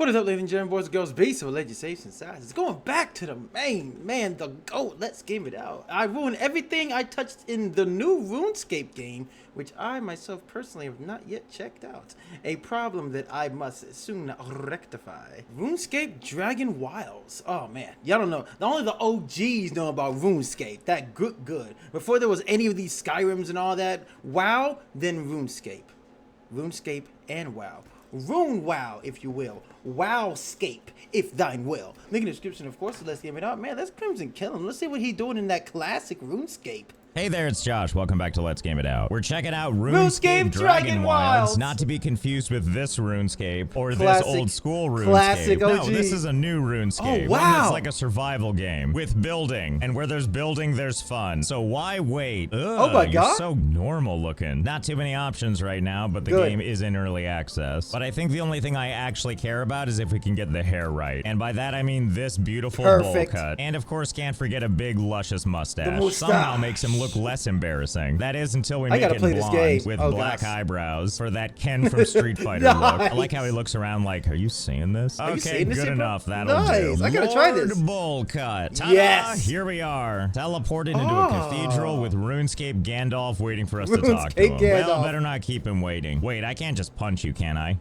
What is up, ladies and gentlemen, boys and girls, beasts of legislation size? It's going back to the main man, the GOAT. Let's game it out. I ruined everything I touched in the new Runescape game, which I myself personally have not yet checked out. A problem that I must soon rectify. Runescape Dragonwilds. Oh man, y'all don't know. Only the OGs know about Runescape. That good. Before there was any of these Skyrims and all that, WoW, then Runescape. Runescape and WoW. Rune WoW, if you will. Wowscape, if thine will. Link in the description, of course, so let's game it out. Man, let's Crimson kill him. Let's see what he's doing in that classic Runescape. Hey there, it's Josh. Welcome back to Let's Game It Out. We're checking out Runescape Dragonwilds. Not to be confused with this Runescape or Classic, this old school Runescape. classic OG. No, this is a new Runescape. Oh, wow. One that's like a survival game with building. And where there's building, there's fun. So why wait? Ugh, Oh my God. You're so normal looking. Not too many options right now, but the game is in early access. But I think the only thing I actually care about is if we can get the hair right. And by that, I mean this beautiful bowl cut. And of course, can't forget a big, luscious mustache. Somehow makes him look less embarrassing. That is until we make it blonde with black eyebrows for that Ken from Street Fighter look. I like how he looks around like, are you seeing this? Okay, good enough. That'll do. I gotta try this. Bowl cut. Ta-da! Yes. Here we are. Teleported into a cathedral with RuneScape Gandalf waiting for us to talk to him. Well, better not keep him waiting. Wait, I can't just punch you, can I?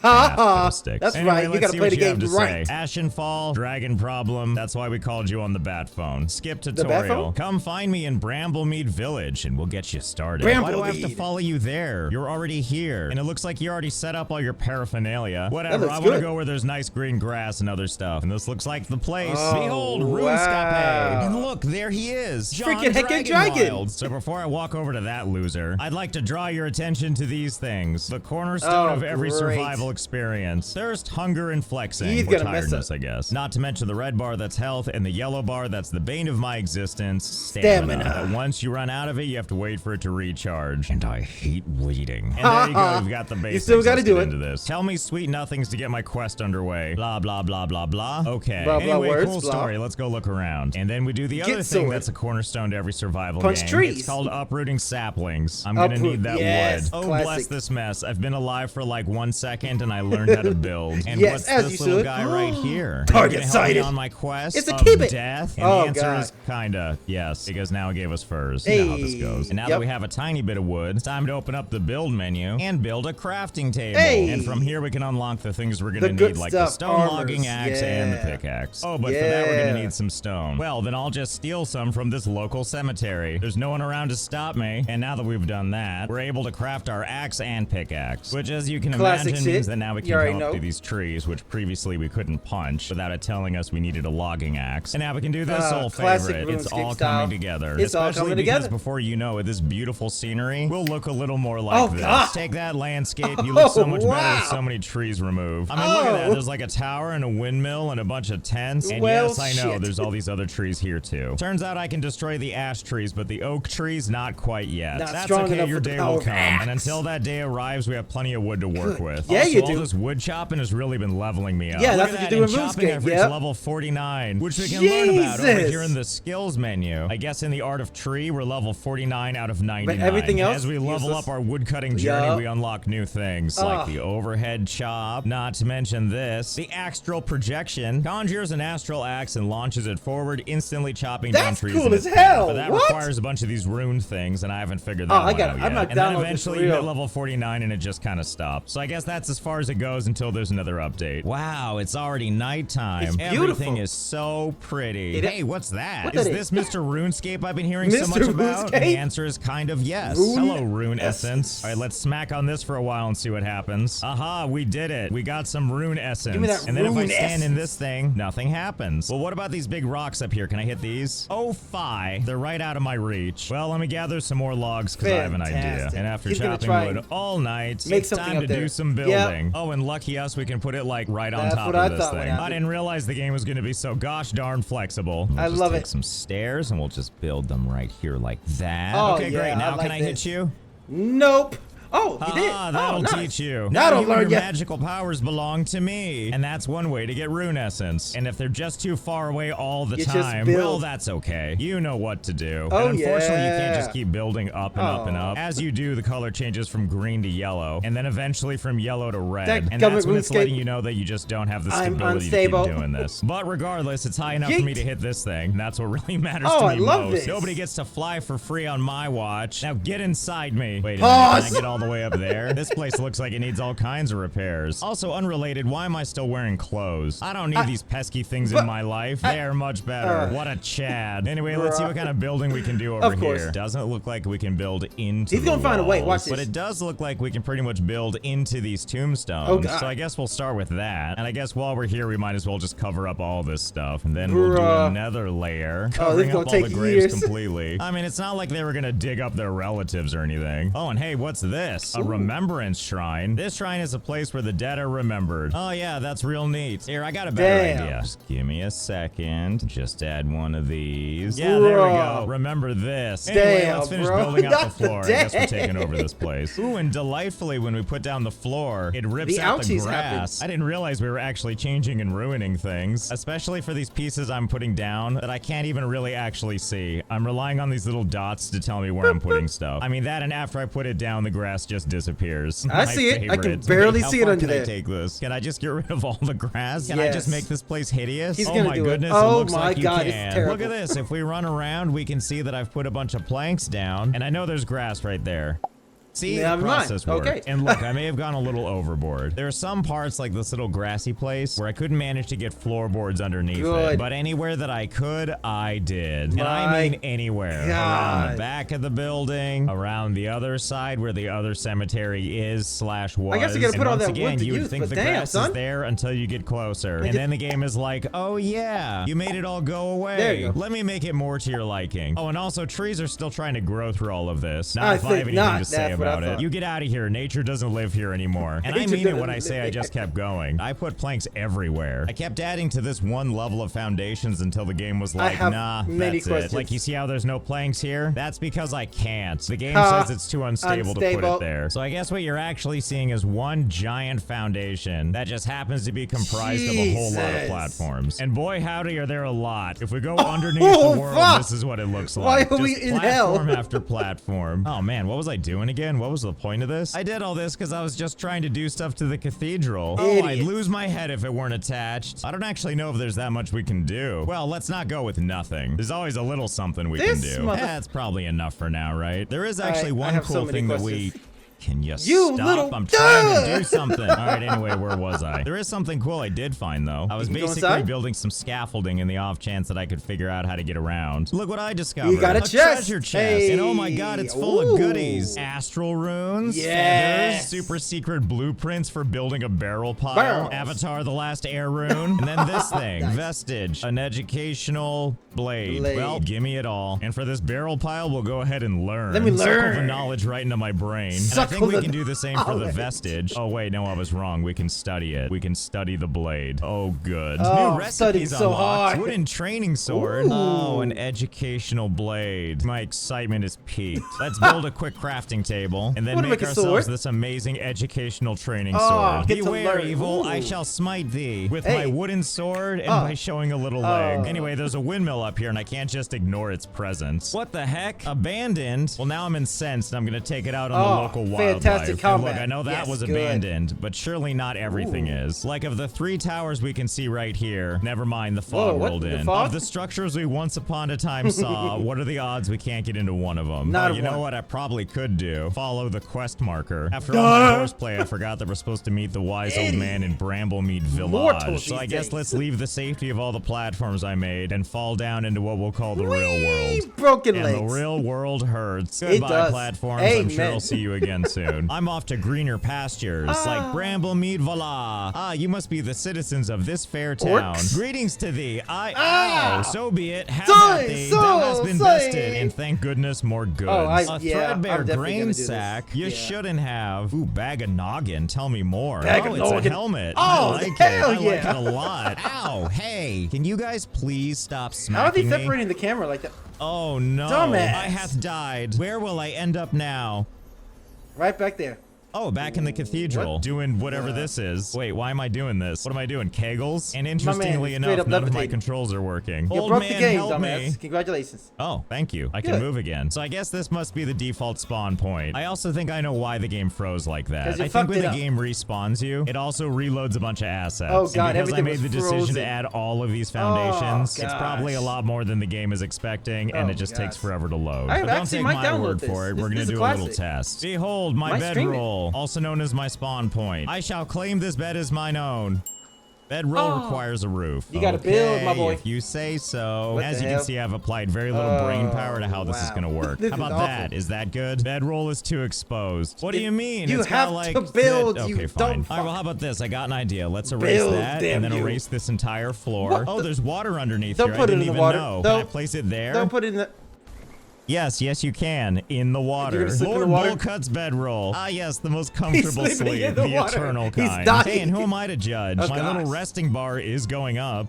That's anyway, right, you gotta play the game right. Ashenfall, dragon problem, that's why we called you on the bat phone. Skip tutorial. Come find me in Bramblemead Village and we'll get you started. Why do I have to follow you there? You're already here. And it looks like you already set up all your paraphernalia. Whatever, I want to go where there's nice green grass and other stuff. And this looks like the place. Behold, Runescape. And look, there he is. Freaking heckin' dragon. So before I walk over to that loser, I'd like to draw your attention to these things. The cornerstone of every survival experience. Thirst, hunger, and flexing. Or tiredness, I guess. Not to mention the red bar that's health, and the yellow bar that's the bane of my existence, stamina. But once you run out of it, you have to wait for it to recharge. And I hate waiting. And there you go, we've got the basics. You still gotta do it. Into this. Tell me sweet nothings to get my quest underway. Blah, blah, blah, blah, blah. Okay. Blah, blah, anyway, words, cool blah. story. Let's go look around. And then we do the other thing that's a cornerstone to every survival Punch game. trees. It's called uprooting saplings. I'm gonna need that wood. Oh, classic. bless this mess. I've been alive for like 1 second and I learned how to build. And Yes, what's as this you little should. guy right here? Target sighted. On my quest It's a of keep it. death? And Oh, the answer God. is kinda yes, because now it gave us furs. Hey. You know how this goes. And now that we have a tiny bit of wood, it's time to open up the build menu and build a crafting table. Hey. And from here we can unlock the things we're gonna need, like the stone logging axe and the pickaxe. Oh, but for that we're gonna need some stone. Well, then I'll just steal some from this local cemetery. There's no one around to stop me. And now that we've done that, we're able to craft our axe and pickaxe, which, as you can imagine, means that now we can come up to these trees, which previously we couldn't punch without it telling us we needed a logging axe. And now we can do this old favorite. It's all coming together. It's all coming together. Because before you know it, this beautiful scenery will look a little more like this. Take that landscape. You look so much better with so many trees removed. I mean, look at that. There's like a tower and a windmill and a bunch of tents. And yes, I know, there's all these other trees here too. Turns out I can destroy the ash trees, but the oak trees, not quite yet. That's okay, your day will come. And until that day arrives, we have plenty of wood to work with. Yeah, you do. All this wood chopping has really been leveling me up. Yeah, that's what you do in chopping, I've reached level 49, which we can learn about over here in the skills menu. I guess in the art of tree, we're level 49 out of 99. But everything else, as we level up our woodcutting journey, we unlock new things like the overhead chop. Not to mention this, the astral projection conjures an astral axe and launches it forward, instantly chopping down trees. That's cool as hell. But that requires a bunch of these rune things, and I haven't figured that one out yet. And then eventually you hit level 49, and it just kind of stops. So I guess that's as far as it goes until there's another update. Wow, it's already nighttime. It's beautiful. Everything is so pretty. Hey, what's that? Is this Mr. Runescape I've been hearing so much about? The answer is kind of yes. Hello, Rune Essence. All right, let's smack on this for a while and see what happens. Aha, we did it. We got some Rune Essence. Give me that and then if I Rune stand in this thing, nothing happens. Well, what about these big rocks up here? Can I hit these? Oh, fie. They're right out of my reach. Well, let me gather some more logs because I have an idea. And after chopping wood all night, it's time to do some building. Oh, and lucky us, we can put it like right on top of this thing. I didn't realize the game was going to be so gosh darn flexible. I love it. Take some stairs and we'll just build them right here like that. Oh, okay, great. Now can I hit you? Nope. Oh, you did. That'll nice. teach you. That'll Now learn your ya. magical powers belong to me. And that's one way to get rune essence. And if they're just too far away all the You just time, build. well, that's okay. You know what to do. Oh, and unfortunately, you can't yeah. just keep building up and up and up. As you do, the color changes from green to yellow, and then eventually from yellow to red. And that's when it's letting you know that you just don't have the stability to keep doing this. But regardless, it's high enough for me to hit this thing. And that's what really matters to me I love most. this. Nobody gets to fly for free on my watch. Now get inside me. Wait a minute, Pause. can I get all the way up there? This place looks like it needs all kinds of repairs. Also unrelated, why am I still wearing clothes? I don't need these pesky things in my life. They are much better. What a Chad. Anyway, let's see what kind of building we can do over here. Doesn't look like we can build into He's gonna find a way. Watch this. But it does look like we can pretty much build into these tombstones. So I guess we'll start with that. And I guess while we're here, we might as well just cover up all this stuff. And then we'll do another layer, covering up all the graves completely. I mean, it's not like they were gonna dig up their relatives or anything. Oh, and hey, what's this? A remembrance shrine. This shrine is a place where the dead are remembered. Oh yeah, that's real neat. Here, I got a better idea. Just give me a second. Just add one of these. Yeah, there we go. Remember this. Anyway, let's finish building out the floor. I guess we're taking over this place. Ooh, and delightfully, when we put down the floor, it rips out the grass. I didn't realize we were actually changing and ruining things, especially for these pieces I'm putting down that I can't even really actually see. I'm relying on these little dots to tell me where I'm putting stuff. I mean, that and after I put it down, the grass just disappears. I see it. I can barely see it under there. How far can I take this? Can I just get rid of all the grass? Can I just make this place hideous? Oh my goodness, it looks my like you God, can. it's terrible. Look at this. If we run around, we can see that I've put a bunch of planks down, and I know there's grass right there. See, the process worked. Okay. And look, I may have gone a little overboard. There are some parts like this little grassy place where I couldn't manage to get floorboards underneath it. But anywhere that I could, I did. And I mean anywhere. Around the back of the building, around the other side where the other cemetery is / was. I guess you gotta put all that again, wood to you would use, think but the damn, grass is there until you get closer. And then the game is like, oh yeah, you made it all go away. There you go. Let me make it more to your liking. Oh, and also trees are still trying to grow through all of this. Not if I have anything to say about it. You get out of here. Nature doesn't live here anymore. And I mean it when I say I just kept going. I put planks everywhere. I kept adding to this one level of foundations until the game was like, nah, that's it. Like, you see how there's no planks here? That's because I can't. The game says it's too unstable to put it there. So I guess what you're actually seeing is one giant foundation that just happens to be comprised of a whole lot of platforms. And boy, howdy, are there a lot. If we go underneath the world, this is what it looks like. Why are we in hell? Platform after platform. Oh man, what was I doing again? What was the point of this? I did all this because I was just trying to do stuff to the cathedral. Oh, I'd lose my head if it weren't attached. I don't actually know if there's that much we can do. Well, let's not go with nothing. There's always a little something we can do. That's probably enough for now, right? There is actually one cool thing that we... Can you stop? I'm trying to do something. All right, anyway, where was I? There is something cool I did find, though. I was basically building some scaffolding in the off chance that I could figure out how to get around. Look what I discovered. You got a chest. Treasure chest. And oh my god, it's full of goodies. Astral runes. Feathers. Super secret blueprints for building a barrel pile. Avatar the Last Air rune. And then this thing. Vestige. An educational blade. Well, give me it all. And for this barrel pile, we'll go ahead and learn. Let me learn. Suckle the knowledge right into my brain. I think we can do the same for the vestige. Oh wait, no, I was wrong. We can study it. We can study the blade. Oh good. New recipes so hard. Wooden training sword. Ooh. Oh, an educational blade. My excitement is peaked. Let's build a quick crafting table and then make ourselves this amazing educational training sword. Beware, evil! I shall smite thee with my wooden sword and by showing a little leg. Anyway, there's a windmill up here and I can't just ignore its presence. What the heck? Abandoned? Well, now I'm incensed and I'm gonna take it out on the local wildlife. Fantastic combat. Look, I know that was abandoned, but surely not everything is. Like, of the 3 towers we can see right here, never mind the fog rolled in. Of the structures we once upon a time saw, what are the odds we can't get into one of them? You know what I probably could do? Follow the quest marker. After all my horseplay, I forgot that we're supposed to meet the wise old man in Bramblemead Village. So I guess let's leave the safety of all the platforms I made and fall down into what we'll call the real world. Broken legs. And the real world hurts. Goodbye, platforms. I'm sure I'll see you again soon. I'm off to greener pastures, like Bramblemead Vala. Ah, you must be the citizens of this fair town. Greetings to thee. So be it. Have at thee. Thou hast been vested, and thank goodness more goods. A threadbare grain sack. You shouldn't have. Ooh, bag of noggin. Tell me more. It's a helmet. I like it. I like it a lot. Ow, hey, can you guys please stop smacking me? How are they separating the camera like that? Oh no. Dumbass. I hath died. Where will I end up now? Right back there. Oh, back in the cathedral, doing whatever this is. Wait, why am I doing this? What am I doing? Kegels? And interestingly enough, none of my controls are working. You Old broke man, the game, help dumbass. me. Congratulations. Oh, thank you. I can move again. So I guess this must be the default spawn point. I also think I know why the game froze like that. I think when the game respawns you, it also reloads a bunch of assets. Oh god, and because I made the decision frozen. to add all of these foundations, it's probably a lot more than the game is expecting, and it just takes forever to load. But don't take my word for it. We're gonna do a little test. Behold, my bedroll, also known as my spawn point. I shall claim this bed as mine own. Bedroll requires a roof. You gotta build, my boy. If you say so. As you can see, I've applied very little brain power to how this is gonna work. How about that? Is that good? Bedroll is too exposed. What do you mean? You have to build. Okay, fine. All right, well, how about this? I got an idea. Let's erase that and then erase this entire floor. Oh, there's water underneath here. I didn't even know. Can I place it there? Don't put it in the... Yes, you can. In the water. Lord Bullcut's bedroll. Ah, yes, the most comfortable sleep. The eternal kind. Hey, and who am I to judge? My little resting bar is going up.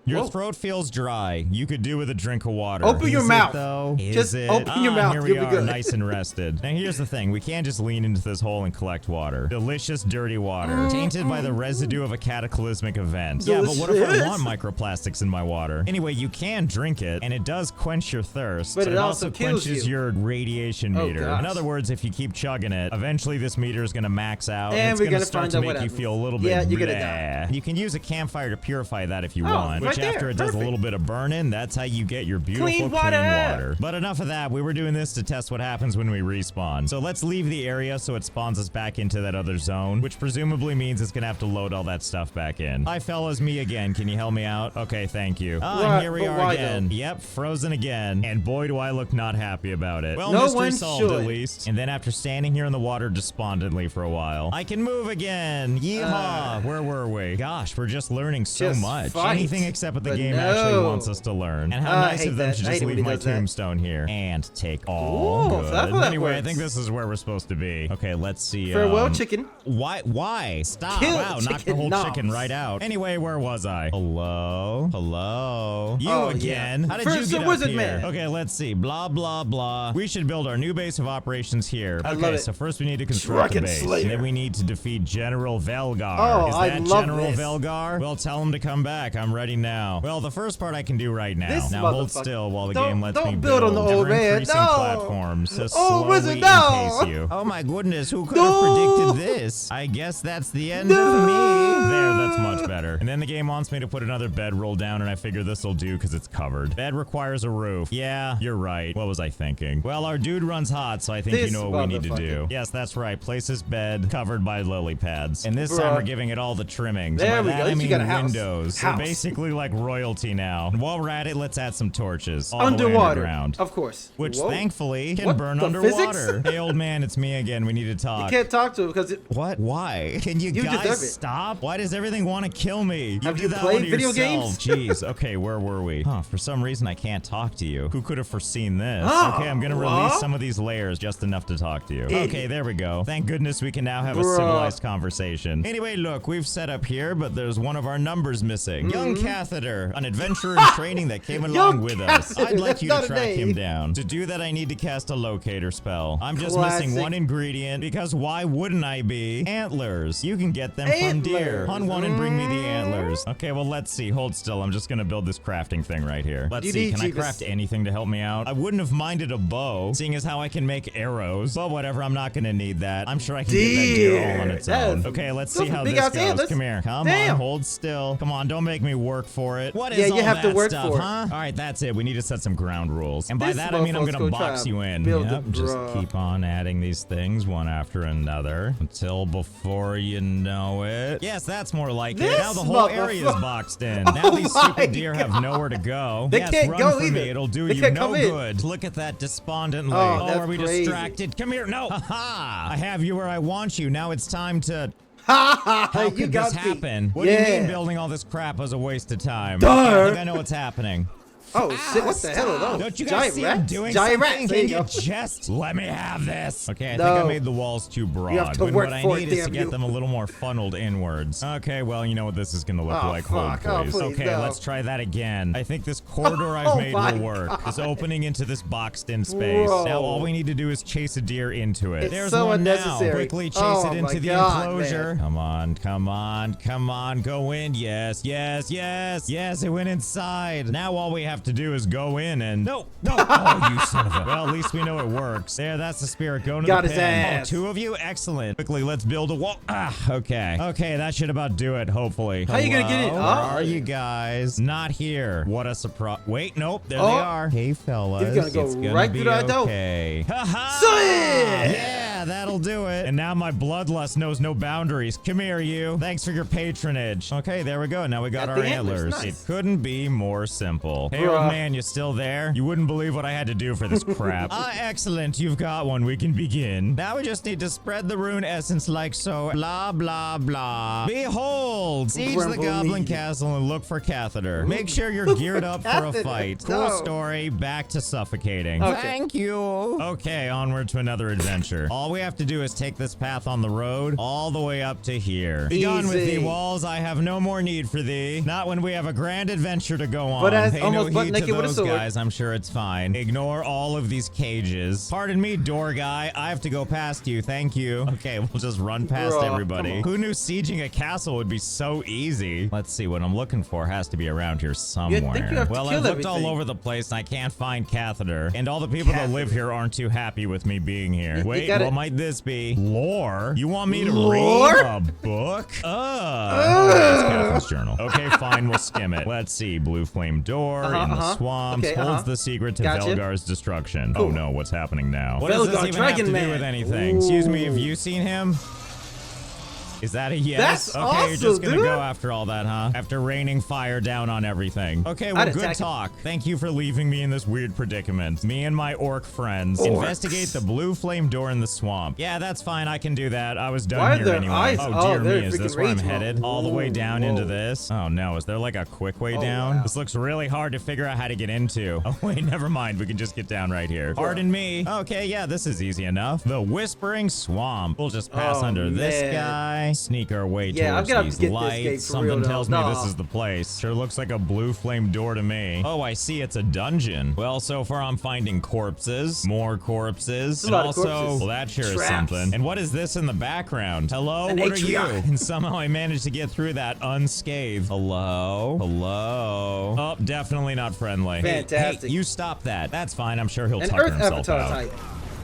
Your throat feels dry. You could do with a drink of water. Open your mouth. Though? Just open your mouth. Here we are, nice and rested. Now here's the thing. We can't just lean into this hole and collect water. Delicious, dirty water. Tainted by the residue of a cataclysmic event. Delicious. Yeah, but what if I want microplastics in my water? Anyway, you can drink it, and it does quench your thirst. But it also kills quenches your radiation meter. In other words, if you keep chugging it, eventually this meter is going to max out. And it's going to start to make you feel a little bit you're gonna die. You can use a campfire to purify that if you want. Which after it does a little bit of burning, that's how you get your beautiful clean water. But enough of that. We were doing this to test what happens when we respawn. So let's leave the area so it spawns us back into that other zone, which presumably means it's gonna have to load all that stuff back in. Hi fellas, me again. Can you help me out? Okay, thank you. And here we are again. Yep, frozen again. And boy, do I look not happy about it. Well, mystery solved at least. And then after standing here in the water despondently for a while, I can move again. Yeehaw! Where were we? Gosh, we're just learning so much. Anything except what the game actually wants us to learn. And how nice of them to just leave my tombstone here and take all good. Anyway, I think this is where we're supposed to be. Okay, let's see. Farewell, chicken. Why? Stop. Wow, knock the whole chicken right out. Anyway, where was I? Hello? You again? How did you get up here? Man. Okay, let's see. Blah, blah, blah. We should build our new base of operations here. Okay, so first we need to construct a base. And then we need to defeat General Velgar. Is that General Velgar? Well, tell him to come back. I'm ready now. Well, the first part I can do right now. Now hold still while the game lets me build on the old man. Platforms to slowly encase you. Oh my goodness, who could have predicted this? I guess that's the end of me. There, that's much better. And then the game wants me to put another bedroll down, and I figure this will do because it's covered. Bed requires a roof. Yeah, you're right. What was I thinking? Well, our dude runs hot, so I think you know what we need to do. Yes, that's right. Place his bed covered by lily pads. And this time we're giving it all the trimmings. There we go. I mean windows. So basically like royalty now. And while we're at it, let's add some torches. All underwater. The way underground. Of course. Which thankfully can burn underwater. Hey, old man, it's me again. We need to talk. You can't talk to him because What? Why? Can you guys stop? Why does everything want to kill me? Have you played video games? Jeez. Okay, where were we? For some reason I can't talk to you. Who could have foreseen this? Okay, I'm gonna release some of these layers just enough to talk to you. Okay, there we go. Thank goodness we can now have a civilized conversation. Anyway, look, we've set up here, but there's one of our numbers missing. Young Catheter, an adventurer in training that came along with us. I'd like you to track him down. To do that, I need to cast a locator spell. I'm just missing one ingredient, because why wouldn't I be? Antlers. You can get them from deer. Hunt one and bring me the antlers. Okay, well, let's see. Hold still. I'm just gonna build this crafting thing right here. Let's see. Can I craft anything to help me out? I wouldn't have minded a bow, seeing as how I can make arrows. But whatever, I'm not gonna need that. I'm sure I can get that deer all on its own. Okay, let's see how this goes. Come here. Come on, hold still. Come on, don't make me work for it. What is all that stuff, huh? All right, that's it. We need to set some ground rules. And by that, I mean I'm gonna box you in. Yep, just keep on adding these things one after another until before you know it. Yes, that's more like it. Now the whole area is boxed in. Now these stupid deer have nowhere to go. They can't run go for either. Me. It'll do you no good. Look at that despondently. Oh, are we distracted? Come here. No. Ha-ha. I have you where I want you. Now it's time to... How could this happen? What do you mean building all this crap was a waste of time? I think I know what's happening. Oh shit! What the hell are those? Don't you guys Giant see rats? I'm doing Giant something? rats. There you Can go. you just let me have this? Okay, I No. think I made the walls too broad. You have to when work what I for it, need is to damn get you. them a little more funneled inwards. Okay, well, you know what this is gonna look Oh, like. fuck. Oh, Hold, please. please, Okay, no. let's try that again. I think this corridor I've Oh made my will work. God. This opening into this boxed-in space. Bro. Now all we need to do is chase a deer into it. It's There's so one unnecessary. now. Quickly chase Oh it my into the God, enclosure. man. Come on, come on, come on. Go in. Yes, yes, yes. Yes, it went inside. Now all we have to do is go in and... No. Oh, you son of a... Well, at least we know it works. There, that's the spirit. Go to Got the his pen. ass. Oh, 2 of you? Excellent. Quickly, let's build a wall. Okay. Okay, that should about do it, hopefully. How you gonna get in? Hello? Oh. Where are you guys? Not here. What a surprise. Wait, nope. There Oh. they are. Hey, fellas. He's gonna go It's gonna right be through that door. okay. Ha-ha! Sweet! Yeah, that'll do it. And now my bloodlust knows no boundaries. Come here, you. Thanks for your patronage. Okay, there we go. Now we got Got our the antlers. antlers. Nice. It couldn't be more simple. Hey, Bruh. old man, you still there? You wouldn't believe what I had to do for this crap. Excellent. You've got one. We can begin. Now we just need to spread the rune essence like so. Blah, blah, blah. Behold! Siege the Grumble Goblin me. Castle and look for Catheter. Make sure you're geared up for a Catheter. fight. Cool No. story. Back to suffocating. Okay. Thank you. Okay, onward to another adventure. All we have to do is take this path on the road all the way up to here. Be gone with Easy. thee, walls. I have no more need for thee. Not when we have a grand adventure to go on. But as Pay almost no butt heed to naked with a those sword. guys. I'm sure it's fine. Ignore all of these cages. Pardon me, door guy. I have to go past you. Thank you. Okay, we'll just run past Bruh, everybody. come on. Who knew sieging a castle would be so easy? Let's see. What I'm looking for has to be around here somewhere. think you have to Well, kill I've looked everything. all over the place and I can't find Catheter. And all the people that live here aren't too happy with me being here. You Wait, gotta- what might this be? Lore? You want me to Lore? read a book? Oh, it's Catherine's journal. Okay, fine, we'll skim it. Let's see. Blue flame door in the swamps Okay, holds the secret to Gotcha. Velgar's destruction. Cool. Oh no, what's happening now? What does this Velgar, even have to Dragon do Man. with anything? Excuse me, have you seen him? Is that a yes? That's okay, awesome, you're just gonna dude. go after all that, huh? After raining fire down on everything. Okay, well, I'd good attack him. talk. Thank you for leaving me in this weird predicament. Me and my orc friends Orcs. investigate the blue flame door in the swamp. Yeah, that's fine. I can do that. I was done Why are here their anyway. eyes- Oh, oh, dear they're me, is this freaking where I'm rage mode. headed? All the way down into Whoa. this? Oh no, is there like a quick way down? wow. This looks really hard to figure out how to get into. Oh wait, never mind. We can just get down right here. Pardon me. Okay, yeah, this is easy enough. The Whispering Swamp. We'll just pass Oh, under this man. guy. Sneak our way Yeah, I'm towards gonna have these to get this lights. gate for Something real, tells though. me this Nah. is the place. Sure looks like a blue flame door to me. Oh, I see. It's a dungeon. Well, so far I'm finding corpses, more corpses, a and lot of also, corpses. well, that sure is Traps. something. And what is this in the background? Hello, An what are you? atrium. And somehow I managed to get through that unscathed. Hello, hello. Oh, definitely not friendly. Hey, Fantastic. Hey, you stop that. That's fine. I'm sure he'll An tucker Earth himself Avatar out. type.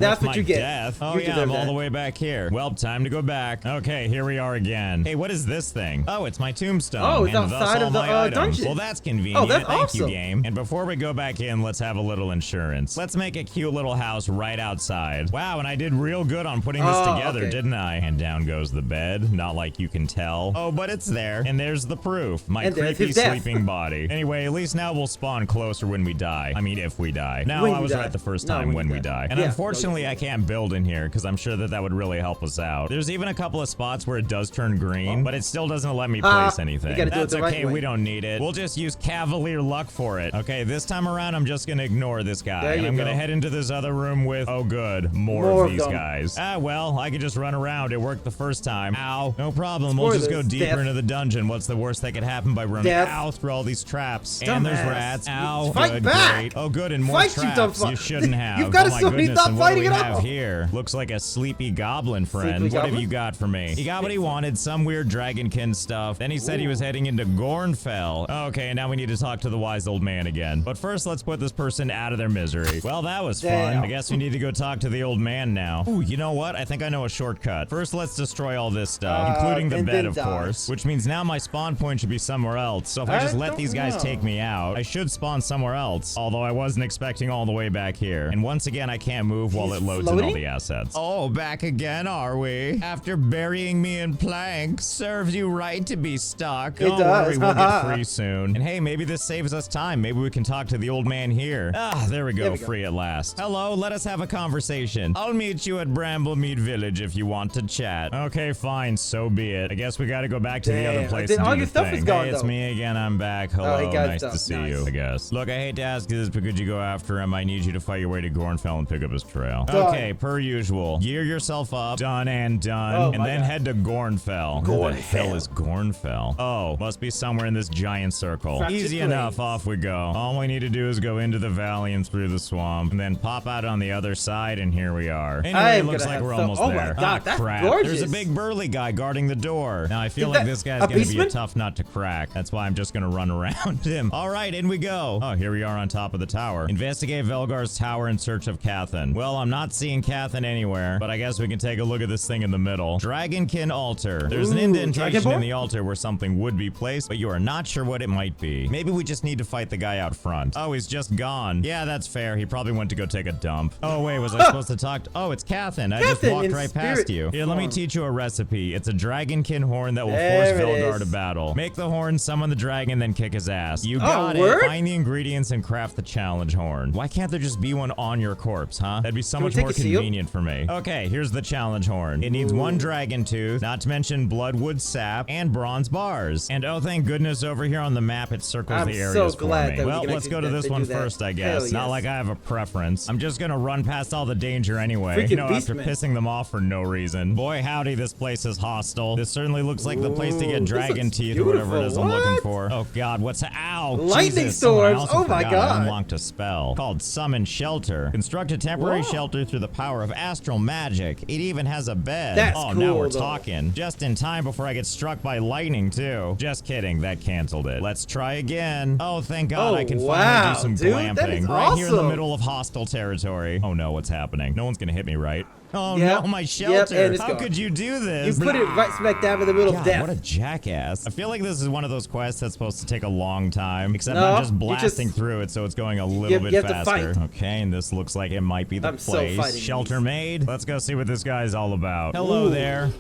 That's With what my you get. Death. Oh You yeah, deserve I'm all that. the way back here. Well, time to go back. Okay, here we are again. Hey, what is this thing? Oh, it's my tombstone. Oh, it's and thus outside all of the, my items. dungeon. Well, that's convenient. Oh, that's Thank you, awesome. game. And before we go back in, let's have a little insurance. Let's make a cute little house right outside. Wow, and I did real good on putting this Oh, together, okay. didn't I? And down goes the bed. Not like you can tell. Oh, but it's there. And there's the proof. My And there's creepy his death. sleeping body. Anyway, at least now we'll spawn closer when we die. I mean, if we die. No, When I you was die. right the first No, time when when you we die. die. And Yeah, unfortunately, no, I can't build in here because I'm sure that that would really help us out. There's even a couple of spots where it does turn green, but it still doesn't let me place anything. you gotta do it That's the right okay, way. we don't need it. We'll just use Cavalier luck for it. Okay, this time around, I'm just gonna ignore this guy. There And you I'm gonna go. head into this other room with, oh good, more More of of these them. guys. Ah, well, I could just run around. It worked the first time. Ow. No problem. We'll just go Spoilers, deeper death. into the dungeon. What's the worst that could happen by running Death. ow through all these traps? And there's Dumbass. rats. Ow. Fight good, back. great. Oh, good, and more Fight, you traps. dumb fuck. You shouldn't have. You've got oh to my so many goodness, stop and what do fighting we it have off. here? Looks like a sleepy goblin friend. Sleepy What have goblin? you got for me? He got what he wanted, some weird dragonkin stuff. Then he said he was heading into Gornfell. Okay, now we need to talk to the wise old man again. But first, let's put this person out of their misery. Well, that was fun. Damn. I guess we need to go talk to the old man now. Ooh, you know what? I think I know a shortcut. First, let's destroy all this stuff, including the and bed, then of die. course. Which means now my spawn point should be somewhere else. So if I I just let don't these guys know. take me out, I should spawn somewhere else. Although I wasn't expecting all the way back here. And once again, I can't move while while he's it loads in all floating? the assets. Oh, back again, are we? After burying me in planks, serves you right to be stuck. It Don't does. worry, we'll get free soon. And hey, maybe this saves us time. Maybe we can talk to the old man here. Ah, there we go, free at last. Hello, let us have a conversation. I'll meet you at Bramblemead Village if you want to chat. Okay, fine, so be it. I guess we gotta go back to the other place and all do your the stuff thing. is gone, Hey, it's though. me again, I'm back. Hello, he got nice stuff. to see Nice. you, I guess. Look, I hate to ask you this, but could you go after him? I need you to fight your way to Gornfell and pick up his trail. Done. Okay, per usual. Gear yourself up, done and done, Oh, and my then God. head to Gornfell. Where the hell is Gornfell? Oh, must be somewhere in this giant circle. Fractured Easy Plains. enough, off we go. All we need to do is go into the valley and through the swamp, and then pop out on the other side, and here we are. I Anyway, it am looks gonna like have we're some- almost oh my there. God, Ah, that's crap. gorgeous. There's a big burly guy guarding the door. Now, I feel Is like that this guy's a gonna be a beastman? tough nut to crack. That's why I'm just gonna run around him. All right, in we go. Oh, here we are on top of the tower. Investigate Velgar's tower in search of Cathan. Well, I'm not seeing Cathan anywhere, but I guess we can take a look at this thing in the middle. Dragonkin altar. There's an Ooh, indentation Dragonborn? in the altar where something would be placed, but you are not sure what it might be. Maybe we just need to fight the guy out front. Oh, he's just gone. Yeah, that's fair. He probably went to go take a dump. Oh, wait, was I supposed to talk? Oh, it's Cathan. I just Cathan walked in right past spirit you. Here, let me form. teach you a recipe. It's a dragonkin horn that will There force it Velgar is. to battle. Make the horn, summon the dragon, then kick his ass. You got it. word? Find the ingredients and craft the challenge horn. Why can't there just be one on your corpse, huh? That'd be so Can we much take more a seal? convenient for me. Okay, here's the challenge horn. It needs one dragon tooth, not to mention bloodwood sap, and bronze bars. And oh, thank goodness over here on the map it circles I'm the so areas for glad me. that we Well, can let's actually go to this do one that. first, I guess. Hell Not yes. like I have a preference. I'm just gonna run past all the danger anyway. Freaking You know, after beastman. pissing them off for no reason. Boy, howdy, this place is hostile. This certainly looks like the place to Ooh, get this dragon looks teeth or whatever it beautiful. is I'm looking What? for. Oh god, what's ow? Lightning Jesus, someone storms. also Oh my forgot I God. unlocked a spell called Summon Shelter. Construct a temporary Whoa. shelter through the power of astral magic. It even has a bed. That's oh, now cool, we're though. talking. Just in time before I get struck by lightning, too. Just kidding, that canceled it. Let's try again. Oh, thank God Oh, I can wow, finally do some dude, that is glamping. Right here in the awesome. middle of hostile territory. Oh no, what's happening? No one's gonna hit me, right? Oh Yep. no, my Yep, shelter. and it's How gone. could you do You this? put it right smack dab in the middle of God, death. what a jackass. I feel like this is one of those quests that's supposed to take a long time, except No, I'm just you blasting just- through it, so it's going a little you bit have to faster. fight. Okay, and this looks like it might be the I'm so place. fighting Shelter these. made. Let's go see what this guy's all about. Hello Ooh. there.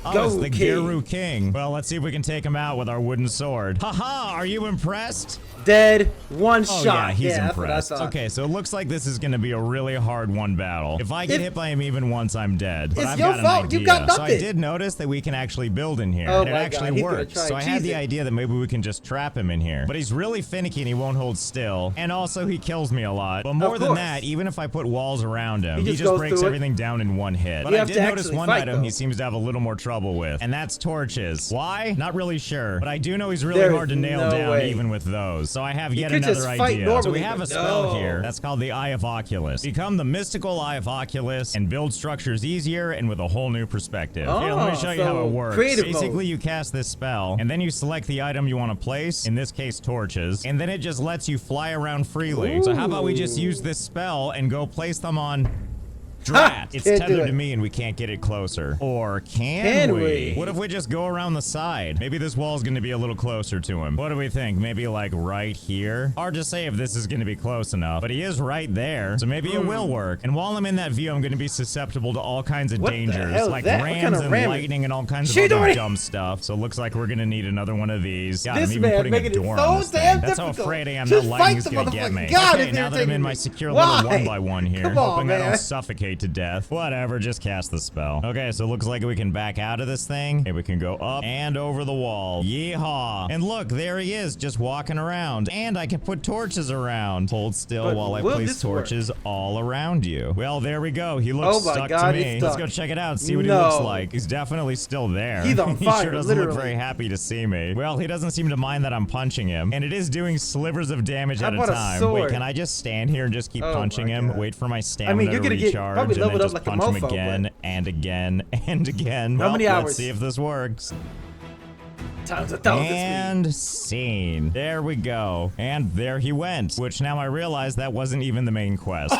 Oh, Go, it's the King. Garou King. Well, let's see if we can take him out with our wooden sword. Haha, are you impressed? Dead, one Oh shot. yeah, he's that's what I impressed. thought. Okay, so it looks like this is gonna be a really hard one battle. If I get If- hit by him even once, I'm dead. But It's I've your got an fault. idea. You got So I nothing. did notice that we can actually build in here. Oh and it my actually God, he's gonna works. try So and I had cheese the it. idea that maybe we can just trap him in here. But he's really finicky and he won't hold still. And also he kills me a lot. But more than course. that, even if I put walls around him, He he just just goes breaks through it. everything down in one hit. But You I have did to notice actually one fight, item though. he seems to have a little more trouble with, and that's torches. Why? Not really sure. But I do know he's really There hard is to nail no down way. even with those. So I have yet could just another fight idea. So normally, we have a but spell no. here that's called the Eye of Oculus. Become the mystical Eye of Oculus and build structures easier and with a whole new perspective. Here, let me show you how so it works. creative mode. Basically, you cast this spell, and then you select the item you want to place, in this case, torches, and then it just lets you fly around freely. So how about we just use this spell and go place them on... Drat! It's Can't do tethered it. to me and we can't get it closer. Or can we? What if we just go around the side? Maybe this wall's gonna be a little closer to him. What do we think? Maybe like right here? Hard to say if this is gonna be close enough, but he is right there, so maybe it will work. And while I'm in that view, I'm gonna be susceptible to all kinds of What the dangers, hell is like that? What rams kind of and ram is- lightning and all kinds She of other doing? dumb stuff. So it looks like we're gonna need another one of these. God, This I'm even man putting making a it door so on this damn thing. That's how difficult. afraid I am Just that fight lightning's the gonna get me. motherfucker. God, Okay, it's now that I'm irritating in my me. secure Why? little 1x1 here, Come on, hoping I man. don't suffocate to death. Whatever, just cast the spell. Okay, so it looks like we can back out of this thing. Okay, we can go up and over the wall. Yeehaw. And look, there he is, just walking around. And I can put torches around. Hold still But while I will place this work? torches all around you. Well, there we go. He looks Oh my stuck God, to he's me. stuck. Let's go check it out, see what he No. looks like. He's definitely still there. He's on He fire, sure doesn't look literally. very happy to see me. Well, he doesn't seem to mind that I'm punching him. And it is doing slivers of damage How at a about a time. sword? Wait, can I just stand here and just keep Oh punching my him? God. Wait for my stamina you're to gonna get recharge probably and then leveled up just like a punch him mofo, again and again and again. How Well, many let's hours? see if this works. Times a thousand. And scene. There we go. And there he went. Which now I realize that wasn't even the main quest.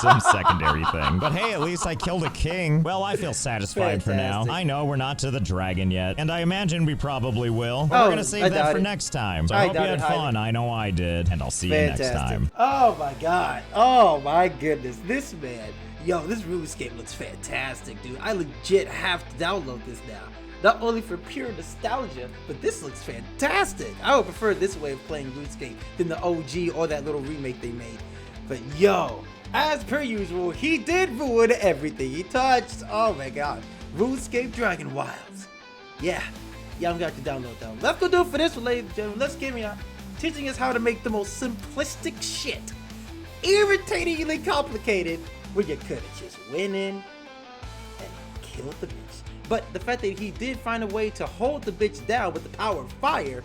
Some secondary thing. But hey, at least I killed a king. Well, I feel satisfied for now. Fantastic. I know we're not to the dragon yet. And I imagine we probably will. But Oh, we're gonna save I that doubt for it. next time. So I I hope you doubt had it fun. highly. I know I did. And I'll see you next Fantastic. time. Oh my God. Oh my goodness. This man. Yo, this RuneScape looks fantastic, dude. I legit have to download this now. Not only for pure nostalgia, but this looks fantastic. I would prefer this way of playing RuneScape than the OG or that little remake they made. But yo, as per usual, he did ruin everything he touched. Oh my god. RuneScape Dragonwilds. Yeah, I'm going to download that one. Let's go do it for this one, ladies and gentlemen. Let's get me out. Teaching us how to make the most simplistic shit irritatingly complicated when you could have just went in and killed the bitch. But the fact that he did find a way to hold the bitch down with the power of fire,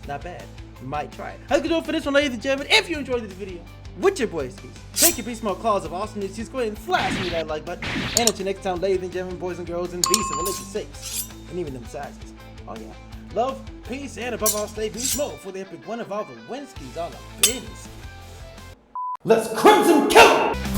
not bad. You might try it. Let's go do it for this one, ladies and gentlemen. If you enjoyed this video, with your boys, take your beast small claws of awesomeness. Just go ahead and flash me that like button. And until next time, ladies and gentlemen, boys and girls, and beasts of religious sakes, and even them sizes. Oh yeah. Love, peace, and above all, stay beast mode for the epic one of all the Winskies, all the bins. Let's crimson kill 'em!